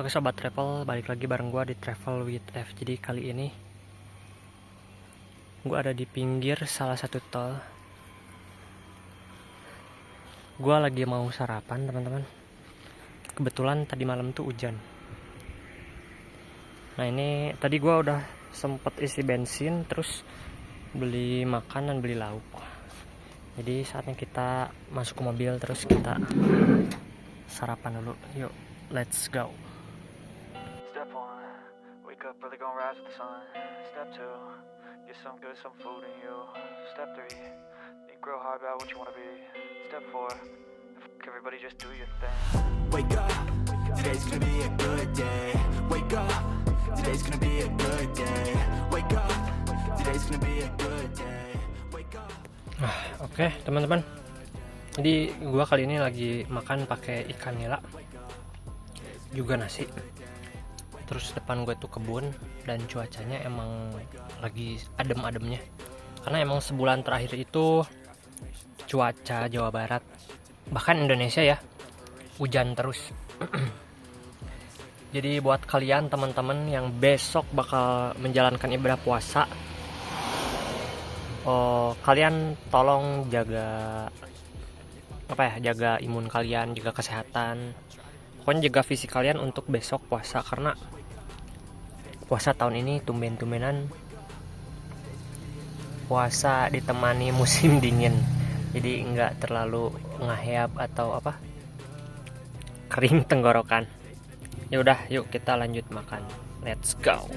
Oke sobat travel, balik lagi bareng gua di Travel with F. Jadi kali ini gua ada di pinggir salah satu tol. Gua lagi mau sarapan teman-teman. Kebetulan tadi malam tuh hujan. Nah ini tadi gua udah sempet isi bensin, terus beli makanan, beli lauk. Jadi saatnya kita masuk ke mobil, terus kita sarapan dulu. Yuk, let's go. Step 1, wake up early, gonna rise with the sun. Step 2, get some good, some food in you. Step 3, think real hard about what you wanna be. Step 4, everybody just do your thing. Wake up, today's gonna be a good day. Wake up, today's gonna be a good day. Wake up, today's gonna be a good day. Wake up. Oke teman-teman, jadi gua kali ini lagi makan pakai ikan nila juga nasi. Terus depan gue tuh kebun dan cuacanya emang lagi adem-ademnya, karena emang sebulan terakhir itu cuaca Jawa Barat bahkan Indonesia ya hujan terus. Jadi buat kalian teman-teman yang besok bakal menjalankan ibadah puasa, kalian tolong jaga jaga imun kalian, jaga kesehatan, pokoknya jaga fisik kalian untuk besok puasa, karena puasa tahun ini tumben-tumbenan puasa ditemani musim dingin, jadi nggak terlalu ngaheap atau kering tenggorokan. Ya udah, yuk kita lanjut makan, let's go.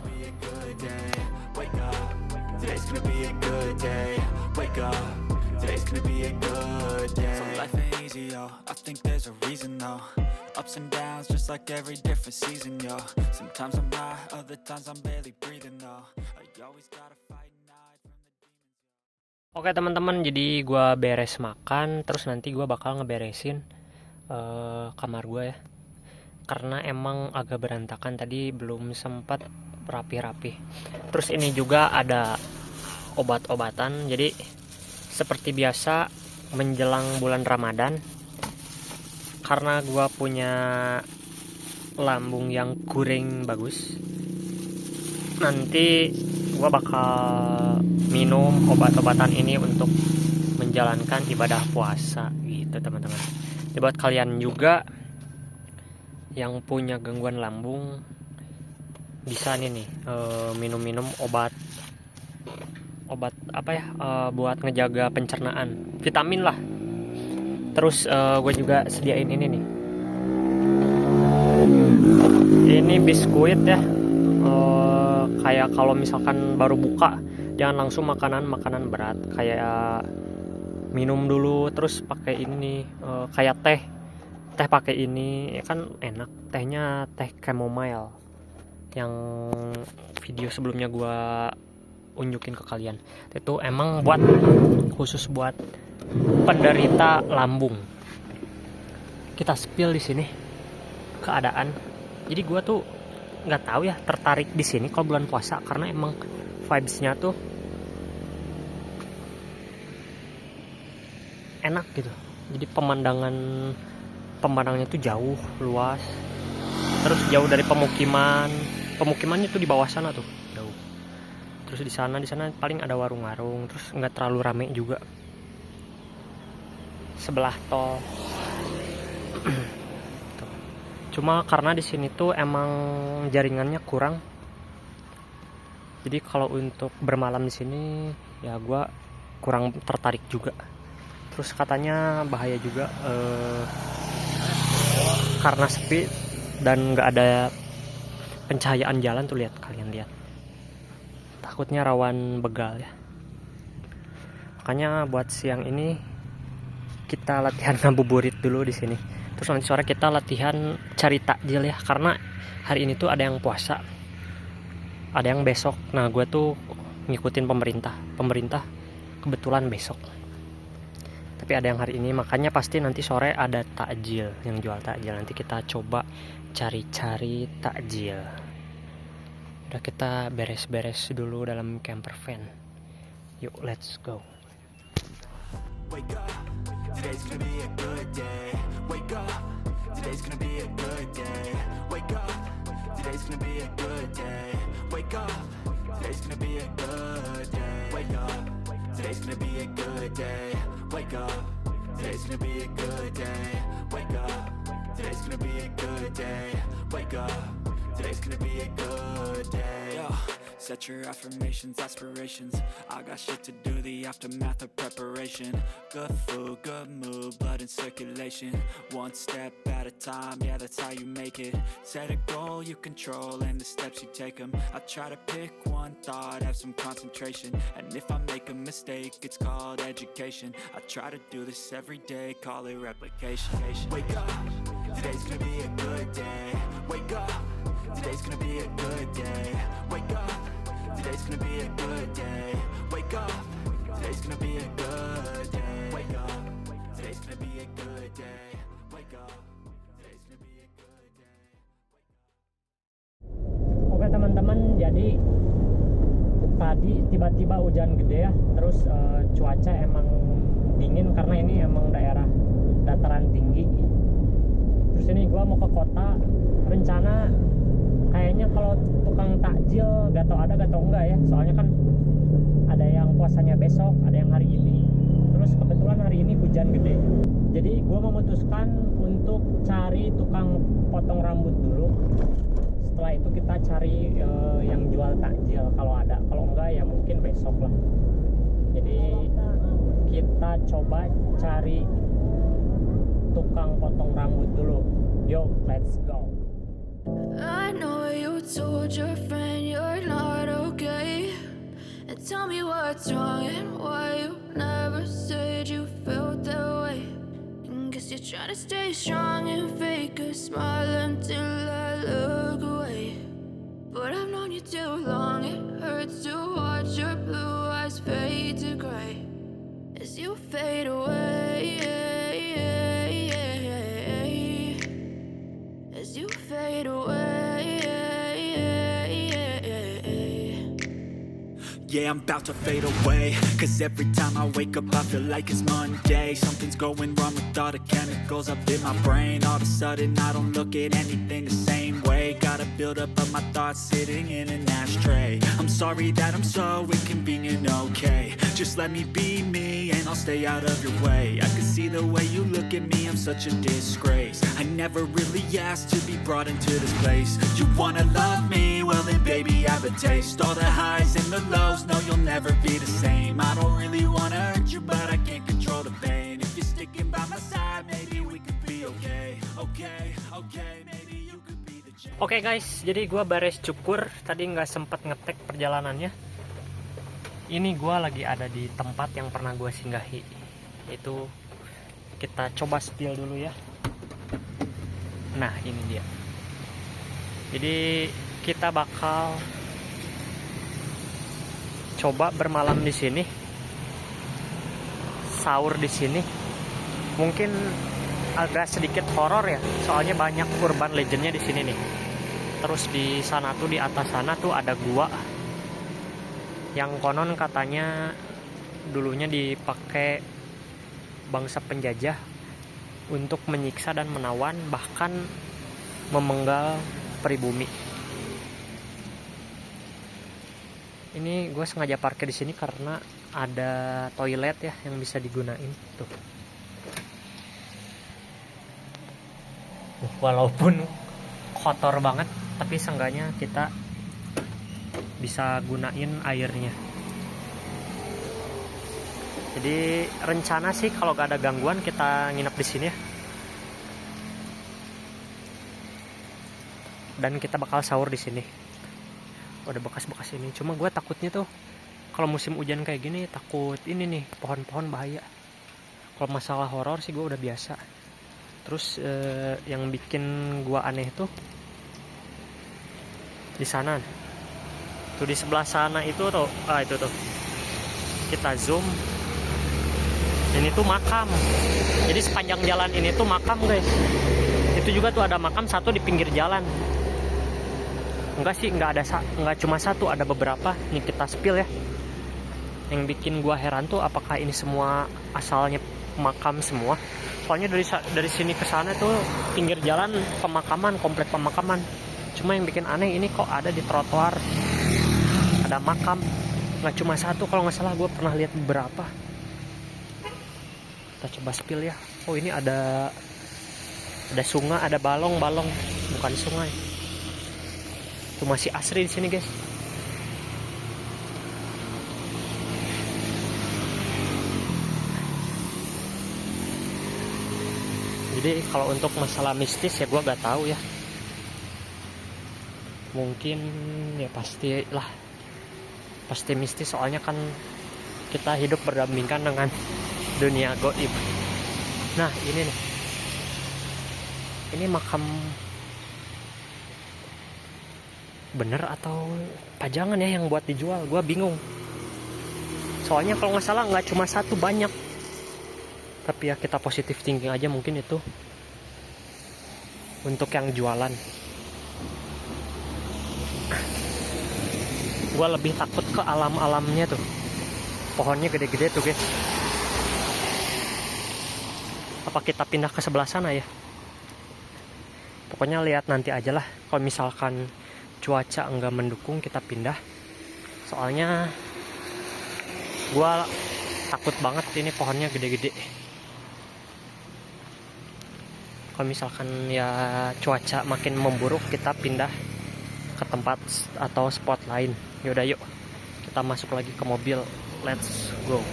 Today's gonna be a good day. Wake up, today's gonna be a good day. So life ain't easy, yo. I think there's a reason, though. Ups and downs, just like every different season, yo. Sometimes I'm high, other times I'm barely breathing, though. I always gotta fight and hide from the demons. Oke teman-teman, jadi gua beres makan, terus nanti gua bakal ngeberesin kamar gua ya, karena emang agak berantakan, tadi belum sempat rapi-rapi. Terus ini juga ada obat-obatan. Jadi seperti biasa menjelang bulan Ramadan, karena gua punya lambung yang kurang bagus, nanti gua bakal minum obat-obatan ini untuk menjalankan ibadah puasa gitu teman-teman. Jadi buat kalian juga yang punya gangguan lambung, bisa nih minum-minum obat buat ngejaga pencernaan, vitamin lah. Terus gue juga sediain ini nih, ini biskuit ya, kayak kalau misalkan baru buka jangan langsung makanan berat, kayak minum dulu terus pakai ini, kayak teh pakai ini ya kan enak. Tehnya teh chamomile yang video sebelumnya gua unjukin ke kalian, itu emang khusus buat penderita lambung. Kita spill di sini keadaan. Jadi gua tuh nggak tahu ya, tertarik di sini kalau bulan puasa karena emang vibes-nya tuh enak gitu. Jadi pemandangannya tuh jauh, luas, terus jauh dari pemukimannya tuh di bawah sana tuh jauh. Terus di sana paling ada warung-warung, terus nggak terlalu rame juga, sebelah tol. Cuma karena di sini tuh emang jaringannya kurang, jadi kalau untuk bermalam di sini ya gua kurang tertarik juga. Terus katanya bahaya juga karena sepi dan nggak ada pencahayaan jalan tuh, kalian lihat, takutnya rawan begal ya. Makanya buat siang ini kita latihan ngabuburit dulu di sini. Terus nanti sore kita latihan cari takjil ya, karena hari ini tuh ada yang puasa, ada yang besok. Nah gue tuh ngikutin pemerintah kebetulan besok, tapi ada yang hari ini, makanya pasti nanti sore ada takjil, yang jual takjil. Nanti kita coba cari-cari takjil. Udah, kita beres-beres dulu dalam camper van. Yuk, let's go. Wake up, today's gonna be a good day. Wake up, today's gonna be a good day. Wake up, gonna be a good day. Wake up, today's gonna be a good day. Wake up, today's gonna be a good day. Wake up, today's gonna be a good day. Wake up, today's gonna be a good day. Wake up, today's gonna be a good day. Yo, set your affirmations, aspirations. I got shit to do, the aftermath of preparation. Good food, good mood, blood in circulation. One step at a time, yeah, that's how you make it. Set a goal you control and the steps you take them. I try to pick one thought, have some concentration. And if I make a mistake, it's called education. I try to do this every day, call it replication. Wake up, today's gonna be a good day. Wake up, today's gonna be a good day. Wake up, today's gonna be a good day. Wake up, today's gonna be a good day. Wake up, today's gonna be a good day. Wake up, today's gonna be a good day. Oke teman-teman, jadi tadi tiba-tiba hujan gede ya. Terus cuaca emang dingin karena ini emang daerah dataran tinggi. Terus ini gua mau ke kota, rencana kayaknya kalau tukang takjil gak tau ada gak tau enggak ya, soalnya kan ada yang puasanya besok, ada yang hari ini. Terus kebetulan hari ini hujan gede, jadi gue memutuskan untuk cari tukang potong rambut dulu. Setelah itu kita cari yang jual takjil kalau ada, kalau enggak ya mungkin besok lah. Jadi kita coba cari tukang potong rambut dulu. Yo, let's go. I know you told your friend you're not okay, and tell me what's wrong and why you never said you felt that way. And guess you're trying to stay strong and fake a smile until I look away. But I've known you too long, it hurts to watch your blue eyes fade to gray as you fade away. As you fade away. Yeah, I'm about to fade away, cause every time I wake up I feel like it's Monday. Something's going wrong with all the chemicals up in my brain. All of a sudden I don't look at anything the same way. Gotta build up of my thoughts sitting in an ashtray. I'm sorry that I'm so inconvenient, okay. Just let me be me and I'll stay out of your way. I can see the way you look at me, I'm such a disgrace. I never really asked to be brought into this place. You wanna love me? Well then baby I have a taste. All the highs and the lows, no you'll never be the same. I don't really wanna hurt you but I can't control the pain. If you're sticking by my side maybe we could be okay. Okay, maybe you could be the change. Oke guys, jadi gua beres cukur. Tadi nggak sempet ngetek perjalanannya. Ini gua lagi ada di tempat yang pernah gua singgahi. Itu kita coba spill dulu ya. Nah ini dia. Jadi kita bakal coba bermalam di sini, sahur di sini. Mungkin agak sedikit horor ya, soalnya banyak urban legendnya di sini nih. Terus di sana tuh, di atas sana tuh ada gua yang konon katanya dulunya dipakai bangsa penjajah untuk menyiksa dan menawan, bahkan memenggal pribumi. Ini gue sengaja parkir di sini karena ada toilet ya yang bisa digunain tuh. Walaupun kotor banget, tapi seenggaknya kita bisa gunain airnya. Jadi rencana sih kalau gak ada gangguan kita nginep di sini ya. Dan kita bakal sahur di sini. Ada bekas-bekas ini. Cuma gue takutnya tuh kalau musim hujan kayak gini, takut ini nih pohon-pohon bahaya. Kalau masalah horor sih gue udah biasa. Terus yang bikin gue aneh tuh di sana. Tuh di sebelah sana itu tuh, itu tuh. Kita zoom. Ini tuh makam. Jadi sepanjang jalan ini tuh makam guys. Itu juga tuh ada makam satu di pinggir jalan. Enggak sih, enggak cuma satu, ada beberapa. Nih kita spill ya. Yang bikin gua heran tuh apakah ini semua asalnya makam semua. Soalnya dari sini ke sana tuh pinggir jalan pemakaman, komplek pemakaman. Cuma yang bikin aneh ini kok ada di trotoar, ada makam. Nggak cuma satu kalau nggak salah, gue pernah lihat beberapa. Kita coba spill ya. Oh ini ada sungai, ada balong, bukan sungai. Itu masih asri di sini guys. Jadi kalau untuk masalah mistis ya gue gak tahu ya. Mungkin ya pasti mistis, soalnya kan kita hidup berdampingan dengan dunia gaib. Nah ini nih, ini makam bener atau pajangan ya yang buat dijual? Gue bingung. Soalnya kalau nggak salah nggak cuma satu, banyak. Tapi ya kita positif thinking aja, mungkin itu untuk yang jualan. Gue lebih takut ke alam-alamnya tuh. Pohonnya gede-gede tuh guys. Apa kita pindah ke sebelah sana ya? Pokoknya lihat nanti aja lah. Kalau misalkan cuaca enggak mendukung, kita pindah. Soalnya gue takut banget, ini pohonnya gede-gede. Kalau misalkan ya cuaca makin memburuk, kita pindah ke tempat atau spot lain. Yaudah yuk, kita masuk lagi ke mobil. Let's go.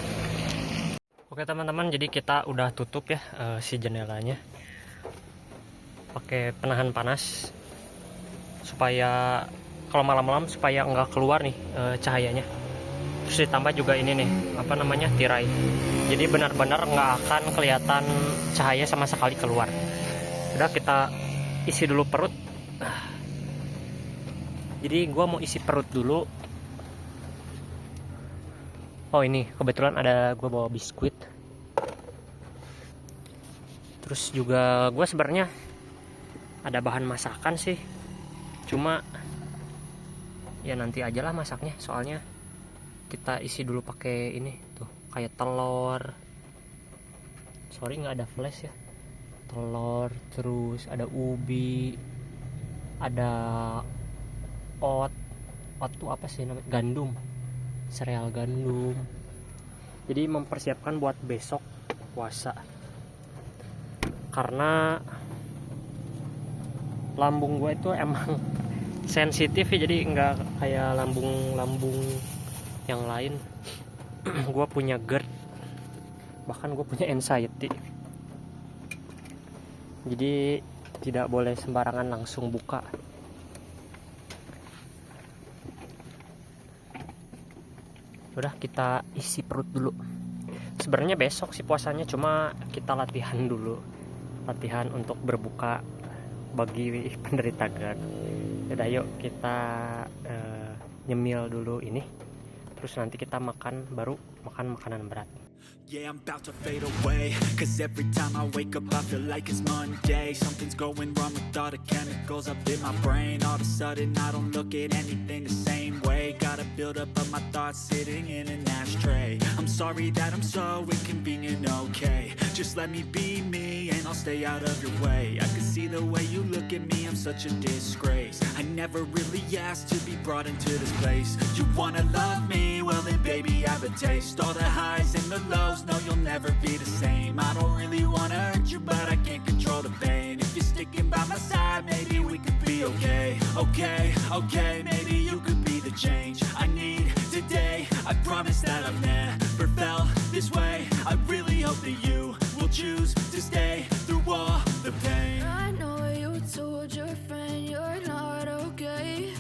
Oke teman-teman, jadi kita udah tutup ya si jendelanya, pakai penahan panas supaya kalau malam-malam supaya nggak keluar nih cahayanya. Terus ditambah juga ini nih tirai. Jadi benar-benar nggak akan kelihatan cahaya sama sekali keluar. Udah, kita isi dulu perut. Jadi gua mau isi perut dulu. Oh ini kebetulan gua bawa biskuit. Terus juga gua sebenarnya ada bahan masakan sih. Cuma ya nanti aja lah masaknya, soalnya kita isi dulu pakai ini tuh, kayak telur. Sorry nggak ada flash ya. Telur, terus ada ubi, ada oat tuh apa sih namanya, gandum, sereal gandum. Jadi mempersiapkan buat besok puasa, karena lambung gue itu emang sensitif ya, jadi nggak kayak lambung yang lain. Gue punya GERD, bahkan gue punya anxiety. Jadi tidak boleh sembarangan langsung buka. Udah, kita isi perut dulu. Sebenarnya besok sih puasanya, cuma kita latihan dulu, latihan untuk berbuka bagi penderita GERD. Udah yuk kita nyemil dulu ini, terus nanti kita baru makan makanan berat. Yeah, I'm about to fade away, cause every time I wake up I feel like it's Monday. Something's going wrong with all the chemicals up in my brain. All of a sudden I don't look at anything the same way. Gotta build up of my thoughts sitting in an ashtray. I'm sorry that I'm so inconvenient, okay. Just let me be me and I'll stay out of your way. I can see the way you look at me, I'm such a disgrace. I never really asked to be brought into this place. You wanna love me? Well then baby have a taste. All the highs and the lows, no you'll never be the same. I don't really wanna hurt you, but I can't control the pain. If you're sticking by my side, maybe we could be okay. Okay, maybe you could be the change I need today. I promise that I've never felt this way. I really hope that you will choose to stay through all the pain. I know you told your friend you're not okay,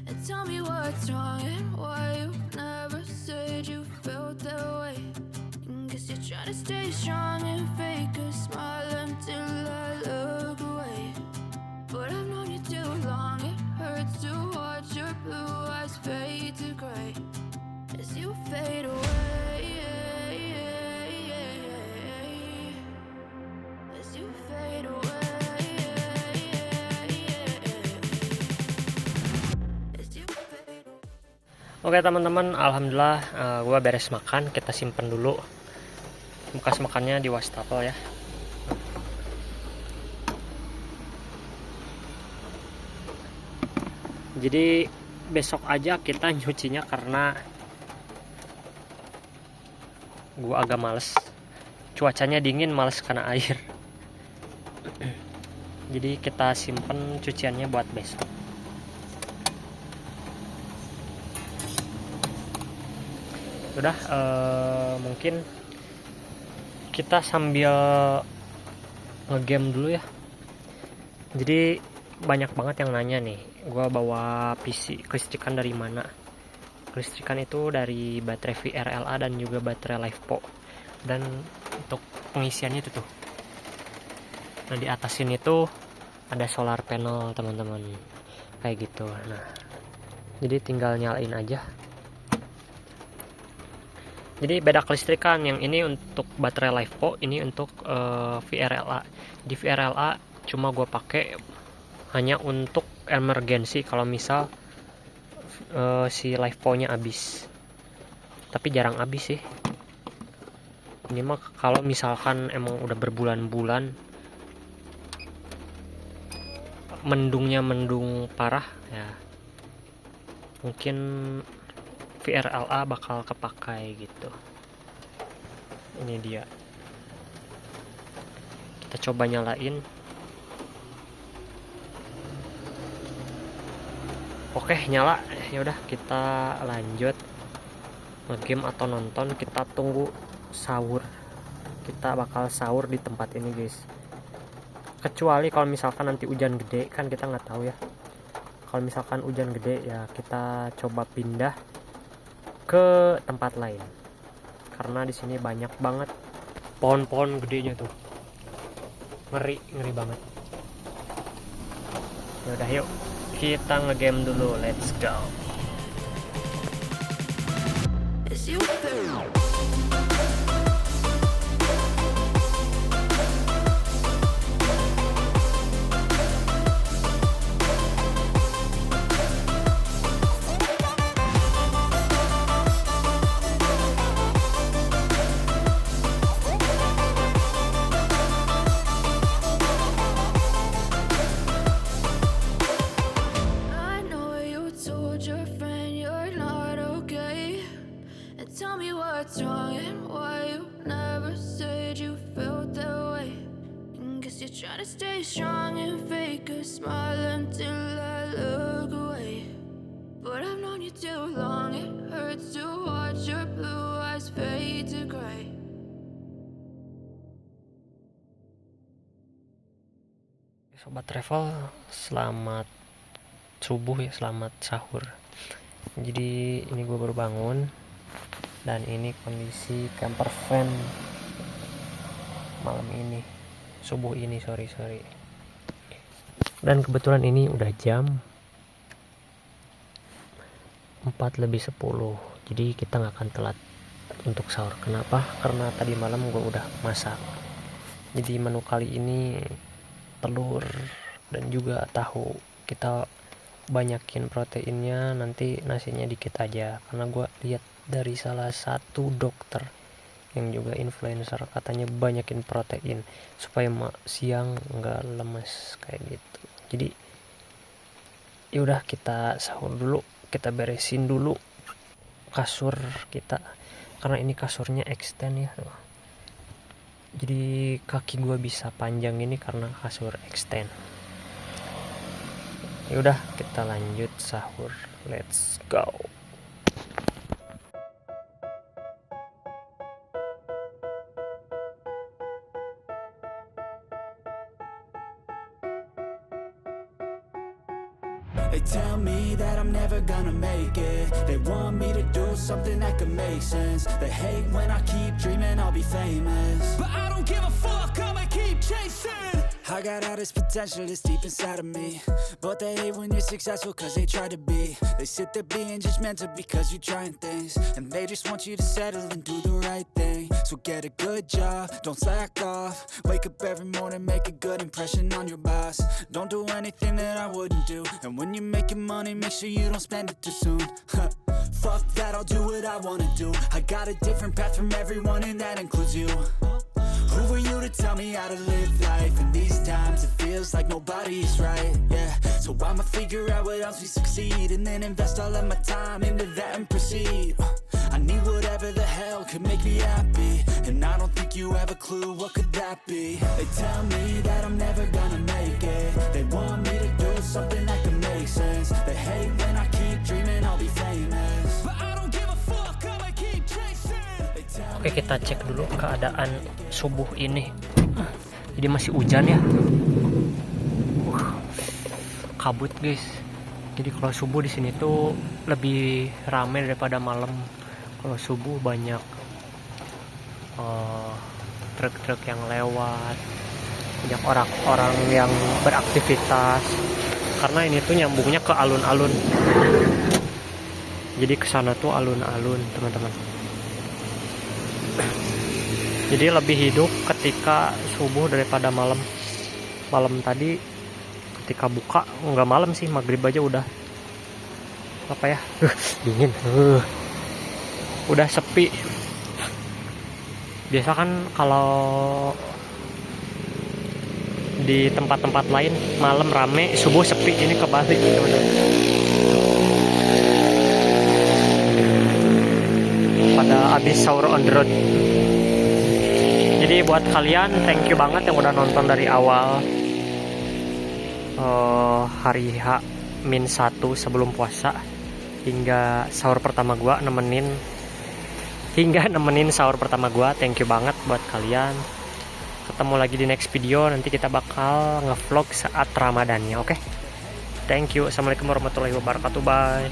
and tell me what's wrong and why you never said you felt that way. Guess you're trying to stay strong and fake a smile until I look away. But I've known you too long, it hurts to watch your blue eyes fade to gray as you fade away. As you fade away. As you fade away. Oke teman-teman, alhamdulillah gue beres makan. Kita simpen dulu bekas makannya di wastafel ya. Jadi besok aja kita nyucinya karena gua agak males. Cuacanya dingin, males kena air. Jadi kita simpen cuciannya buat besok. Udah, mungkin kita sambil ngegame dulu ya. Jadi banyak banget yang nanya nih, gua bawa PC kelistrikan dari mana? Kelistrikan itu dari baterai VRLA dan juga baterai LiFePo. Dan untuk pengisiannya itu tuh. Nah, di atas sini tuh ada solar panel, teman-teman. Kayak gitu. Nah, jadi tinggal nyalain aja. Jadi beda kelistrikan, yang ini untuk baterai LiFePo, ini untuk VRLA. Di VRLA cuma gue pakai hanya untuk emergency kalau misal si LiFePo-nya habis. Tapi jarang habis sih. Ini mah kalau misalkan emang udah berbulan-bulan, mendungnya mendung parah ya, mungkin VRLA bakal kepakai gitu. Ini dia. Kita coba nyalain. Oke, nyala. Ya udah, kita lanjut ngegame atau nonton. Kita tunggu sahur. Kita bakal sahur di tempat ini, guys. Kecuali kalau misalkan nanti hujan gede, kan kita nggak tahu ya. Kalau misalkan hujan gede ya kita coba pindah ke tempat lain, karena di sini banyak banget pohon-pohon gedenya tuh, ngeri banget. Ya udah, yuk kita ngegame dulu, let's go. It's you. I know you told your friend you're not okay, and tell me what's wrong and why you never said you felt that way. And guess you're trying to stay strong and fake a smile until I look away. But I've known you too long, it hurts to watch your blue eyes fade to gray. Sobat travel, selamat subuh ya, selamat sahur. Jadi ini gue baru bangun, dan ini kondisi camper van malam ini, subuh ini, sorry. Dan kebetulan ini udah jam 4:10, jadi kita nggak akan telat untuk sahur. Kenapa? Karena tadi malam gue udah masak. Jadi menu kali ini telur dan juga tahu. Kita banyakin proteinnya, nanti nasinya dikit aja, karena gue lihat dari salah satu dokter yang juga influencer, katanya banyakin protein supaya siang nggak lemes kayak gitu. Jadi yaudah, kita sahur dulu, kita beresin dulu kasur kita, karena ini kasurnya extend ya. Jadi kaki gue bisa panjang ini karena kasur extend. Yaudah, kita lanjut sahur, let's go. They tell me that I'm never gonna make it. They want me to do something that could make sense. They hate when I keep dreaming I'll be famous, but I don't give a fuck, I'ma keep chasing. I got all this potential that's deep inside of me, but they hate when you're successful cause they try to be. They sit there being judgmental because you're trying things, and they just want you to settle and do the right thing. So get a good job, don't slack off. Wake up every morning, make a good impression on your boss. Don't do anything that I wouldn't do, and when you're making money, make sure you don't spend it too soon. Fuck that, I'll do what I wanna do. I got a different path from everyone, and that includes you. Who Who were you to tell me how to live life? In these times it feels like nobody's right, yeah. So I'ma figure out what else we succeed, and then invest all of my time into that and proceed. I need whatever the hell could make me happy, and I don't think you have a clue what could that be. They tell me that I'm never gonna make it. They want me to do something that can make sense. They hate when I keep dreaming I'll be famous, but I don't give a fuck, I'ma keep chasing. They tell Oke, kita cek dulu keadaan subuh ini. Jadi masih hujan ya. Kabut guys. Jadi kalau subuh di sini tuh lebih ramai daripada malam. Kalau subuh banyak truk-truk yang lewat, banyak orang-orang yang beraktivitas. Karena ini tuh nyambungnya ke alun-alun. Jadi kesana tuh alun-alun teman-teman. Jadi lebih hidup ketika subuh daripada malam. Malam tadi ketika buka nggak malam sih, maghrib aja udah apa ya, dingin, udah sepi. Biasa kan kalau di tempat-tempat lain malam rame, subuh sepi. Ini kebalik teman-teman. Pada habis sahur on the road. Jadi buat kalian thank you banget yang udah nonton dari awal hari H-1 sebelum puasa hingga sahur pertama gua, nemenin sahur pertama gua. Thank you banget buat kalian. Ketemu lagi di next video, nanti kita bakal ngevlog saat Ramadannya, oke? Thank you. Assalamualaikum warahmatullahi wabarakatuh. Bye.